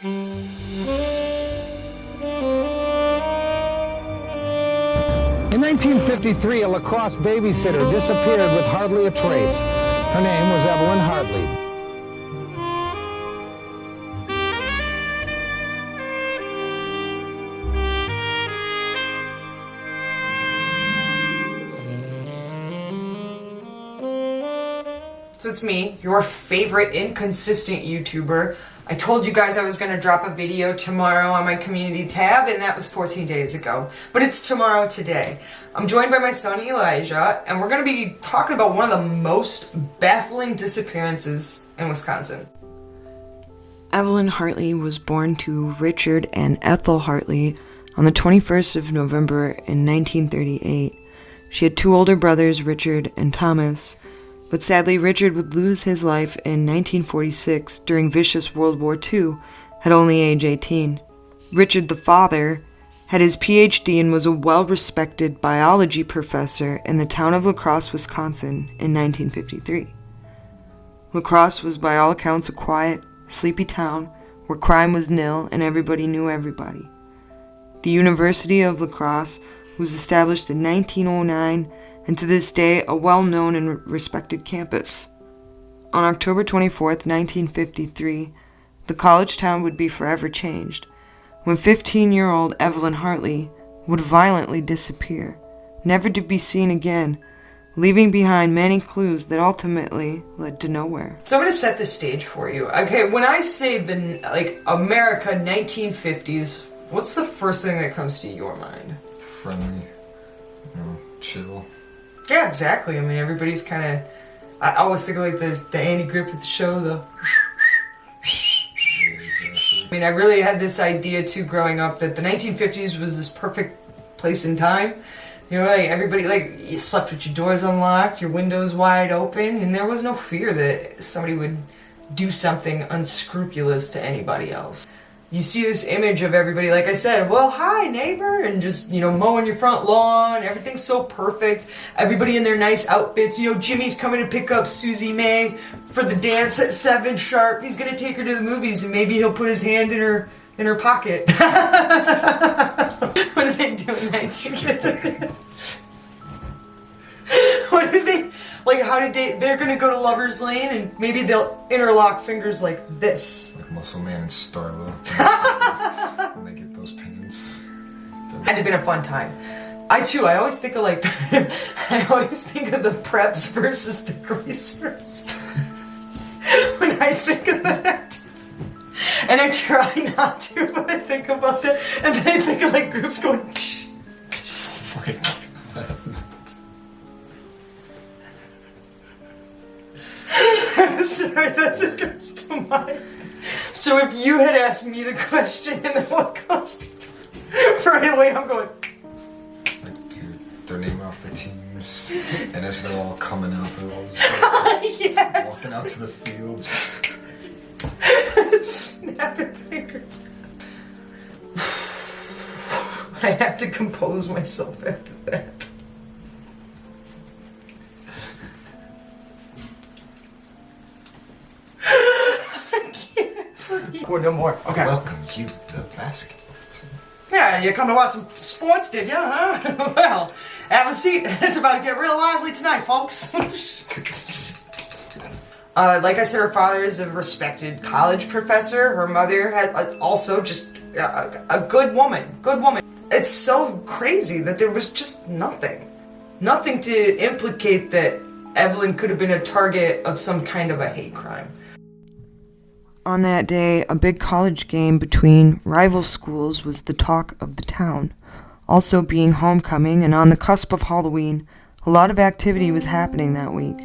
In 1953, a lacrosse babysitter disappeared with hardly a trace. Her name was Evelyn Hartley. So it's me, your favorite inconsistent YouTuber. I told you guys I was going to drop a video tomorrow on my community tab, and that was 14 days ago. But it's tomorrow today. I'm joined by my son Elijah, and we're going to be talking about one of the most baffling disappearances in Wisconsin. Evelyn Hartley was born to Richard and Ethel Hartley on the 21st of November in 1938. She had two older brothers, Richard and Thomas. But sadly, Richard would lose his life in 1946 during vicious World War II at only age 18. Richard, the father, had his PhD and was a well-respected biology professor in the town of La Crosse, Wisconsin in 1953. La Crosse was by all accounts a quiet, sleepy town where crime was nil and everybody knew everybody. The University of La Crosse was established in 1909 and to this day a well-known and respected campus. On October 24th, 1953, the college town would be forever changed when 15-year-old Evelyn Hartley would violently disappear, never to be seen again, leaving behind many clues that ultimately led to nowhere. So I'm going to set the stage for you. Okay, when I say America 1950s, what's the first thing that comes to your mind? Friendly, chill. Yeah, exactly. I mean, everybody's kind of... I always think of like the Andy Griffith show, the... I mean, I really had this idea too growing up that the 1950s was this perfect place in time. You know, like everybody, like, you slept with your doors unlocked, your windows wide open, and there was no fear that somebody would do something unscrupulous to anybody else. You see this image of everybody, like I said, well, hi, neighbor, and just, mowing your front lawn, everything's so perfect, everybody in their nice outfits, Jimmy's coming to pick up Susie May for the dance at 7 sharp, he's gonna take her to the movies, and maybe he'll put his hand in her pocket. What did they do in 1950? What did they, they're gonna go to Lover's Lane, and maybe they'll interlock fingers like this. Like Muscle Man and Starla. When they get those pins. Had to have been a fun time. I always think of the preps versus the greasers. When I think of that. And I try not to, but I think about that. And then I think of groups going I'm sorry, that's what comes to mind. So if you had asked me the question and what cost right away, I'm going their name off the teams, and as they're all coming out, they're all just yes. walking out to the field. Snapping fingers. I have to compose myself after that. No more. Okay. Welcome to the basketball team. Yeah, you come to watch some sports, did you, huh? Well, have a seat. It's about to get real lively tonight, folks. Like I said, her father is a respected college professor. Her mother had also just a good woman. Good woman. It's so crazy that there was just nothing. Nothing to implicate that Evelyn could have been a target of some kind of a hate crime. On that day, a big college game between rival schools was the talk of the town. Also being homecoming and on the cusp of Halloween, a lot of activity was happening that week.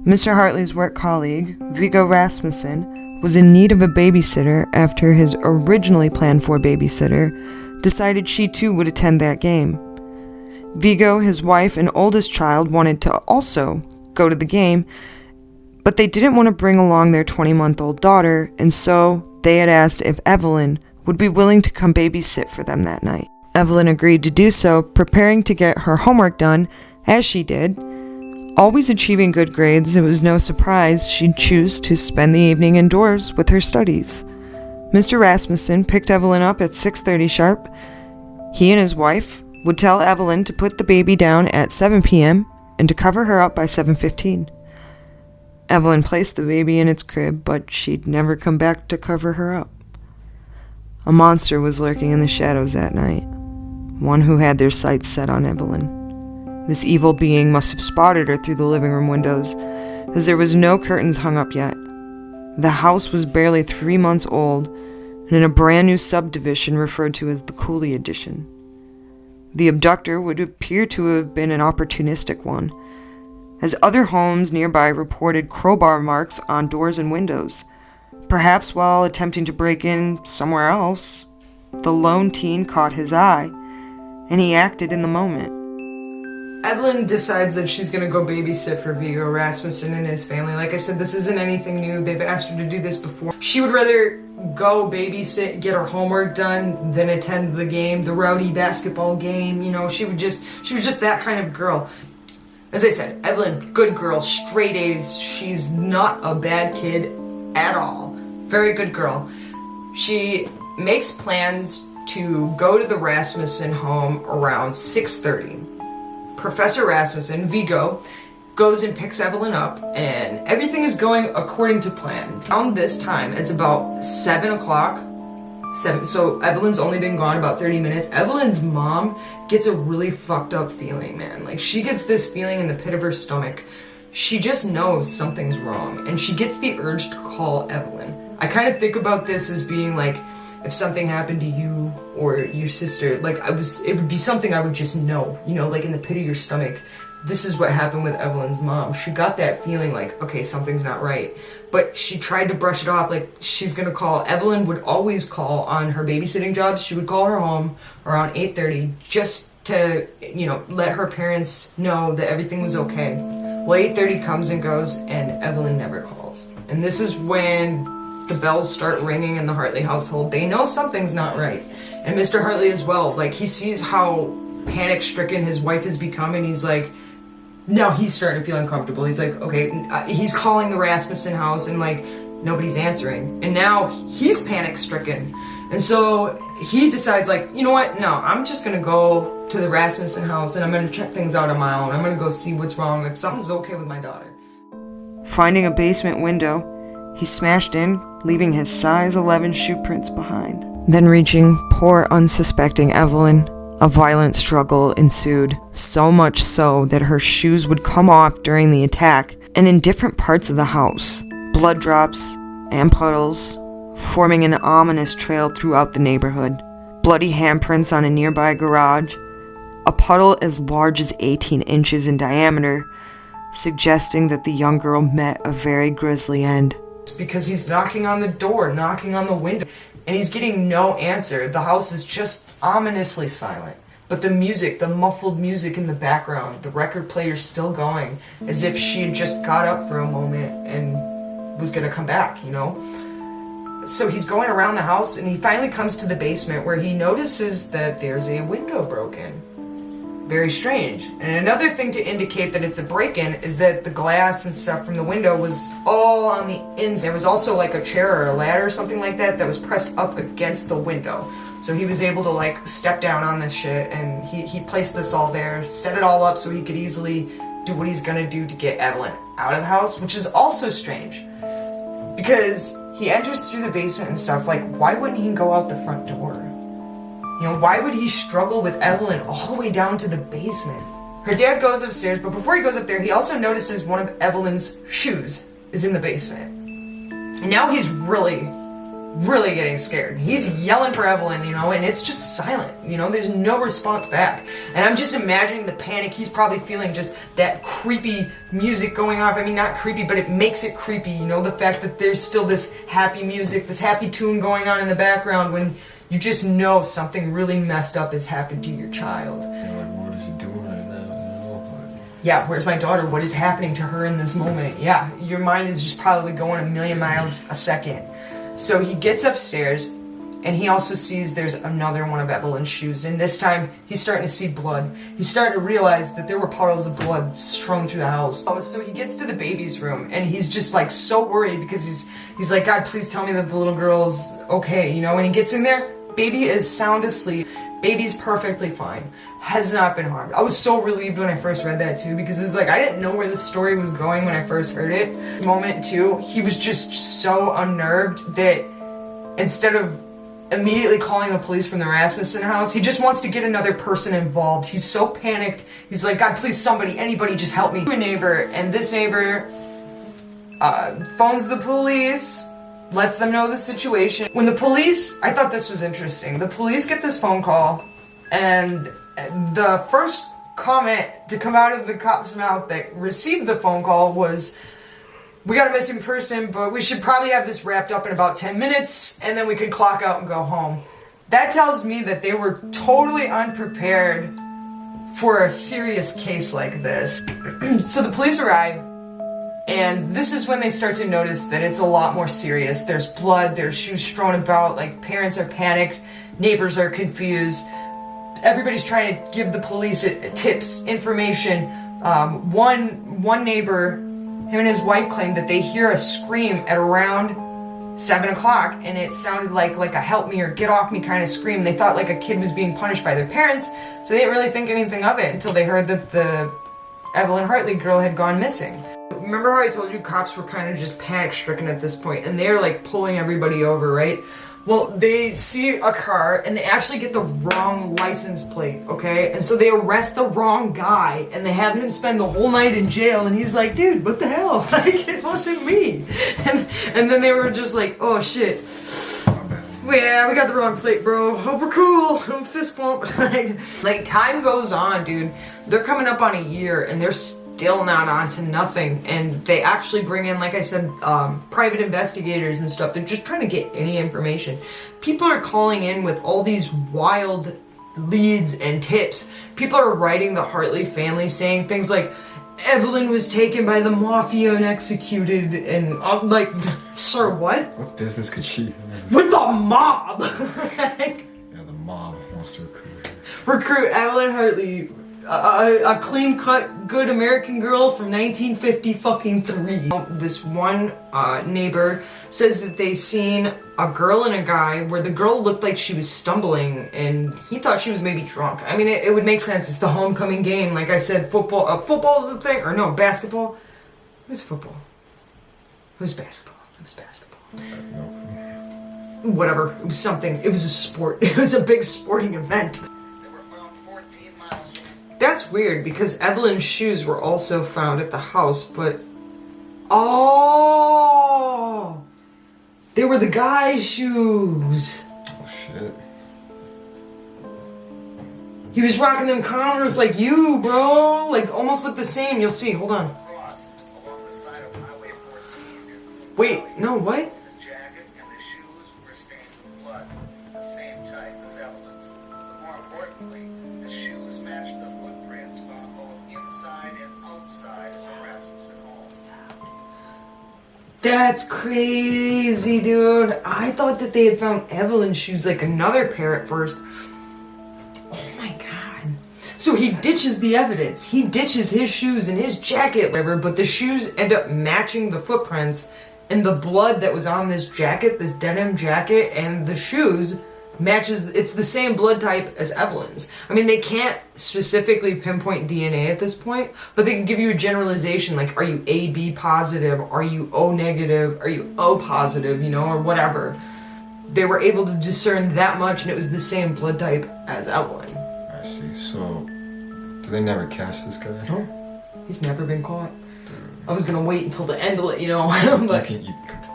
Mr. Hartley's work colleague, Viggo Rasmussen, was in need of a babysitter after his originally planned for babysitter decided she too would attend that game. Viggo, his wife, and oldest child wanted to also go to the game, but they didn't want to bring along their 20-month-old daughter, and so they had asked if Evelyn would be willing to come babysit for them that night. Evelyn agreed to do so, preparing to get her homework done, as she did. Always achieving good grades, it was no surprise she'd choose to spend the evening indoors with her studies. Mr. Rasmussen picked Evelyn up at 6:30 sharp. He and his wife would tell Evelyn to put the baby down at 7 p.m. and to cover her up by 7:15. Evelyn placed the baby in its crib, but she'd never come back to cover her up. A monster was lurking in the shadows that night, one who had their sights set on Evelyn. This evil being must have spotted her through the living room windows, as there was no curtains hung up yet. The house was barely 3 months old, and in a brand new subdivision referred to as the Cooley Edition. The abductor would appear to have been an opportunistic one, as other homes nearby reported crowbar marks on doors and windows. Perhaps while attempting to break in somewhere else, the lone teen caught his eye, and he acted in the moment. Evelyn decides that she's gonna go babysit for Viggo Rasmussen and his family. Like I said, this isn't anything new. They've asked her to do this before. She would rather go babysit, get her homework done, than attend the game, the rowdy basketball game. You know, she was just that kind of girl. As I said, Evelyn, good girl, straight A's. She's not a bad kid at all. Very good girl. She makes plans to go to the Rasmussen home around 6:30. Professor Rasmussen, Viggo, goes and picks Evelyn up, and everything is going according to plan. Around this time, it's about 7 o'clock. So Evelyn's only been gone about 30 minutes. Evelyn's mom gets a really fucked up feeling, man. Like, she gets this feeling in the pit of her stomach. She just knows something's wrong, and she gets the urge to call Evelyn. I kind of think about this as being like, if something happened to you or your sister, like it would be something I would just know, you know, like in the pit of your stomach. This is what happened with Evelyn's mom. She got that feeling like, okay, something's not right. But she tried to brush it off, like she's gonna call. Evelyn would always call on her babysitting jobs. She would call her home around 8:30 just to, you know, let her parents know that everything was okay. Well, 8:30 comes and goes, and Evelyn never calls. And this is when the bells start ringing in the Hartley household. They know something's not right. And Mr. Hartley as well. Like, he sees how panic-stricken his wife has become, and he's like, now he's starting to feel uncomfortable. He's like, okay, he's calling the Rasmussen house, and like, nobody's answering. And now he's panic-stricken. And so he decides, like, you know what? No, I'm just gonna go to the Rasmussen house, and I'm gonna check things out on my own. I'm gonna go see what's wrong. If something's okay with my daughter. Finding a basement window, he smashed in, leaving his size 11 shoe prints behind. Then reaching poor unsuspecting Evelyn, a violent struggle ensued, so much so that her shoes would come off during the attack, and in different parts of the house. Blood drops and puddles, forming an ominous trail throughout the neighborhood. Bloody handprints on a nearby garage, a puddle as large as 18 inches in diameter, suggesting that the young girl met a very grisly end. Because he's knocking on the door, knocking on the window, and he's getting no answer. The house is just ominously silent. But the music, the muffled music in the background, the record player's still going, as if she had just got up for a moment and was gonna come back, you know? So he's going around the house, and he finally comes to the basement, where he notices that there's a window broken. Very strange. And another thing to indicate that it's a break-in is that the glass and stuff from the window was all on the inside. There was also like a chair or a ladder or something like that that was pressed up against the window. So he was able to like step down on this shit, and he placed this all there, set it all up so he could easily do what he's gonna do to get Evelyn out of the house, which is also strange. Because he enters through the basement and stuff, like, why wouldn't he go out the front door? You know, why would he struggle with Evelyn all the way down to the basement? Her dad goes upstairs, but before he goes up there, he also notices one of Evelyn's shoes is in the basement. And now he's really getting scared. He's yelling for Evelyn, you know, and it's just silent. You know, there's no response back. And I'm just imagining the panic he's probably feeling, just that creepy music going off. I mean, not creepy, but it makes it creepy, you know, the fact that there's still this happy music, this happy tune going on in the background when you just know something really messed up has happened to your child. You're like, what is he doing right now? You know? Like, yeah, where's my daughter? What is happening to her in this moment? Yeah, your mind is just probably going a million miles a second. So he gets upstairs, And he also sees there's another one of Evelyn's shoes, and this time he's starting to see blood. He's starting to realize that there were puddles of blood strewn through the house. So he gets to the baby's room, and he's just like so worried because he's like, God, please tell me that the little girl's okay, you know? When he gets in there, baby is sound asleep. Baby's perfectly fine. Has not been harmed. I was so relieved when I first read that too, because it was like, I didn't know where this story was going when I first heard it. This moment too, he was just so unnerved that instead of immediately calling the police from the Rasmussen house, he just wants to get another person involved. He's so panicked. He's like, God, please, somebody, anybody, just help me. A neighbor, and this neighbor phones the police, lets them know the situation. When the police, I thought this was interesting. The police get this phone call, and the first comment to come out of the cop's mouth that received the phone call was, we got a missing person, but we should probably have this wrapped up in about 10 minutes, and then we can clock out and go home. That tells me that they were totally unprepared for a serious case like this. So the police arrive, and this is when they start to notice that it's a lot more serious. There's blood, there's shoes strewn about, like parents are panicked, neighbors are confused. Everybody's trying to give the police tips, information. One neighbor, him and his wife, claimed that they hear a scream at around 7 o'clock, and it sounded like a help me or get off me kind of scream. They thought like a kid was being punished by their parents, so they didn't really think anything of it until they heard that the Evelyn Hartley girl had gone missing. Remember how I told you cops were kind of just panic-stricken at this point, and they're like pulling everybody over, right? Well, they see a car, and they actually get the wrong license plate, okay? And so they arrest the wrong guy, and they have him spend the whole night in jail, and he's like, dude, what the hell? Like, it wasn't me. And then they were just like, oh, shit. Yeah, we got the wrong plate, bro. Hope we're cool. Fist bump. Like, time goes on, dude. They're coming up on a year, and they're still not on to nothing, and they actually bring in, like I said, private investigators and stuff. They're just trying to get any information. People are calling in with all these wild leads and tips. People are writing the Hartley family saying things like, Evelyn was taken by the mafia and executed, and like, sir, what? What business could she have? With the mob! Yeah, the mob wants to Recruit Evelyn Hartley, a clean-cut, good American girl from 1953. This one neighbor says that they seen a girl and a guy where the girl looked like she was stumbling, and he thought she was maybe drunk. I mean, it would make sense. It's the homecoming game. Like I said, football. Football's the thing. Or no, basketball. It was football. It was basketball. It was basketball. Whatever. It was something. It was a sport. It was a big sporting event. That's weird, because Evelyn's shoes were also found at the house, but... Oh! They were the guy's shoes! Oh, shit. He was rocking them Converse like you, bro! Like, almost look the same. You'll see. Hold on. Wait, no, what? The jacket and the shoes were stained with blood, the same type as Evelyn's. But more importantly, the shoes matched the footprints found both inside and outside of the Rasmussen home. That's crazy, dude. I thought that they had found Evelyn's shoes, like another pair at first. Oh my god. So he ditches the evidence. He ditches his shoes and his jacket, whatever, but the shoes end up matching the footprints, and the blood that was on this jacket, this denim jacket, and the shoes matches. It's the same blood type as Evelyn's. I mean, they can't specifically pinpoint DNA at this point, but they can give you a generalization, like, are you AB positive? Are you O negative? Are you O positive? You know, or whatever. They were able to discern that much, and it was the same blood type as Evelyn. I see. So, do they never catch this guy? No, he's never been caught. I was gonna wait until the end to let you know, but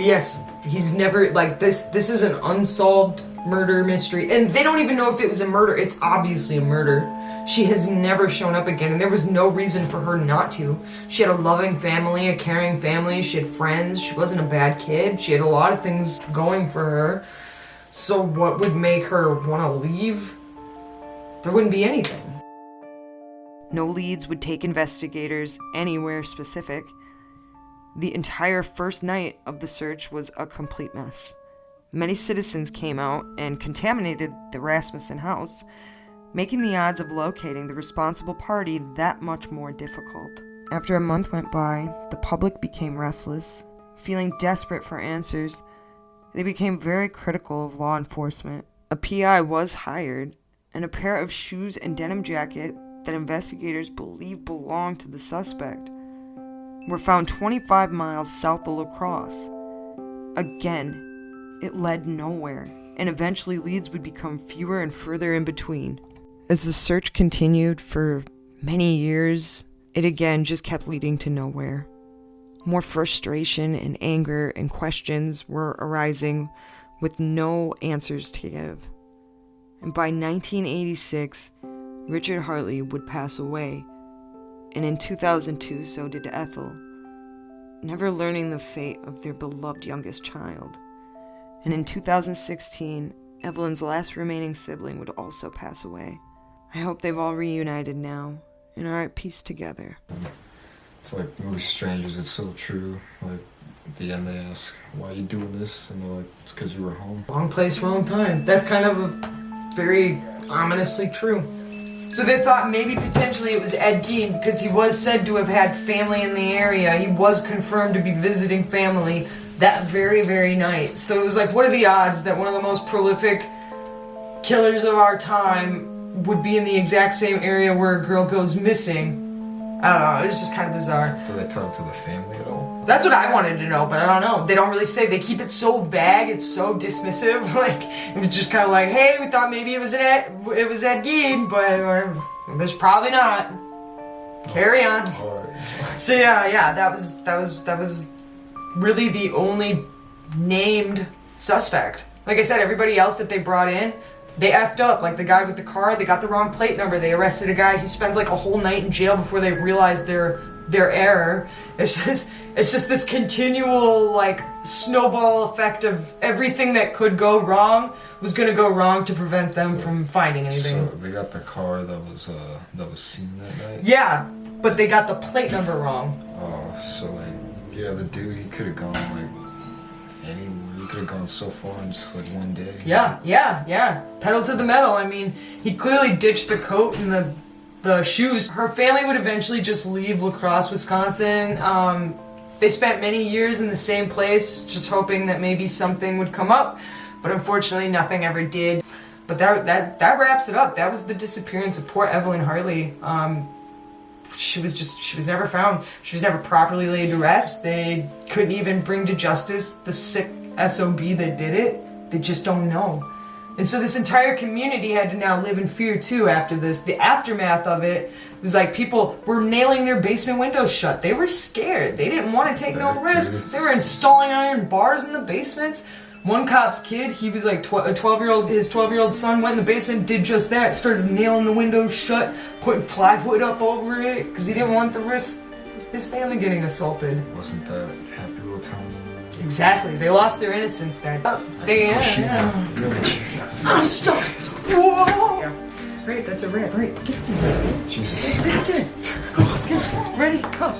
yes, he's never, like, this is an unsolved murder mystery, and they don't even know if it was a murder. It's obviously a murder. She has never shown up again, and there was no reason for her not to. She had a loving family, a caring family, she had friends, she wasn't a bad kid, she had a lot of things going for her. So what would make her want to leave? There wouldn't be anything. No leads would take investigators anywhere specific. The entire first night of the search was a complete mess. Many citizens came out and contaminated the Rasmussen house, making the odds of locating the responsible party that much more difficult. After a month went by, the public became restless. Feeling desperate for answers, they became very critical of law enforcement. A PI was hired, and a pair of shoes and denim jacket that investigators believe belonged to the suspect were found 25 miles south of La Crosse. Again, it led nowhere, and eventually leads would become fewer and further in between. As the search continued for many years, it again just kept leading to nowhere. More frustration and anger and questions were arising with no answers to give. And by 1986, Richard Hartley would pass away, and in 2002 so did Ethel, never learning the fate of their beloved youngest child. And in 2016, Evelyn's last remaining sibling would also pass away. I hope they've all reunited now and are at peace together. It's like movie Strangers, it's so true. Like, at the end they ask, why are you doing this? And they're like, it's because you were home. Wrong place, wrong time. That's kind of very ominously true. So they thought maybe potentially it was Ed Gein because he was said to have had family in the area. He was confirmed to be visiting family that very, very night. So it was like, what are the odds that one of the most prolific killers of our time would be in the exact same area where a girl goes missing? I don't know, it was just kind of bizarre. Do they talk to the family at all? That's what I wanted to know, but I don't know. They don't really say. They keep it so vague, it's so dismissive. Like, it was just kind of like, hey, we thought maybe it was Ed Gein, but there's probably not. Carry on. Alright. So yeah, that was really the only named suspect. Like I said, everybody else that they brought in, they effed up. Like the guy with the car, they got the wrong plate number. They arrested a guy. He spends like a whole night in jail before they realize their error. It's just this continual like snowball effect of everything that could go wrong was going to go wrong to prevent them from finding anything. So they got the car that was seen that night? Yeah, but they got the plate number wrong. Oh, so like, yeah, the dude, he could have gone like anywhere. He could have gone so far in just like one day. Yeah. Pedal to the metal. I mean, he clearly ditched the coat and the shoes. Her family would eventually just leave La Crosse, Wisconsin. They spent many years in the same place, just hoping that maybe something would come up, but unfortunately nothing ever did. But that wraps it up. That was the disappearance of poor Evelyn Hartley. She was never found. She was never properly laid to rest. They couldn't even bring to justice the sick SOB that did it. They just don't know. And so this entire community had to now live in fear too after this. The aftermath of it was like people were nailing their basement windows shut. They were scared. They didn't want to take no risks. They were installing iron bars in the basements. One cop's kid, he was like his 12-year-old son went in the basement, did just that, started nailing the windows shut, putting plywood up over it, because he didn't want the risk of his family getting assaulted. Wasn't that happy little town? Exactly. They lost their innocence then. I'm stuck. Whoa. Yeah. Great, that's a rat. Right. Get it. Jesus. Get it. Go. Ready? Go.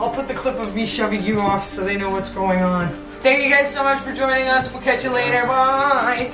I'll put the clip of me shoving you off so they know what's going on. Thank you guys so much for joining us. We'll catch you later. Bye.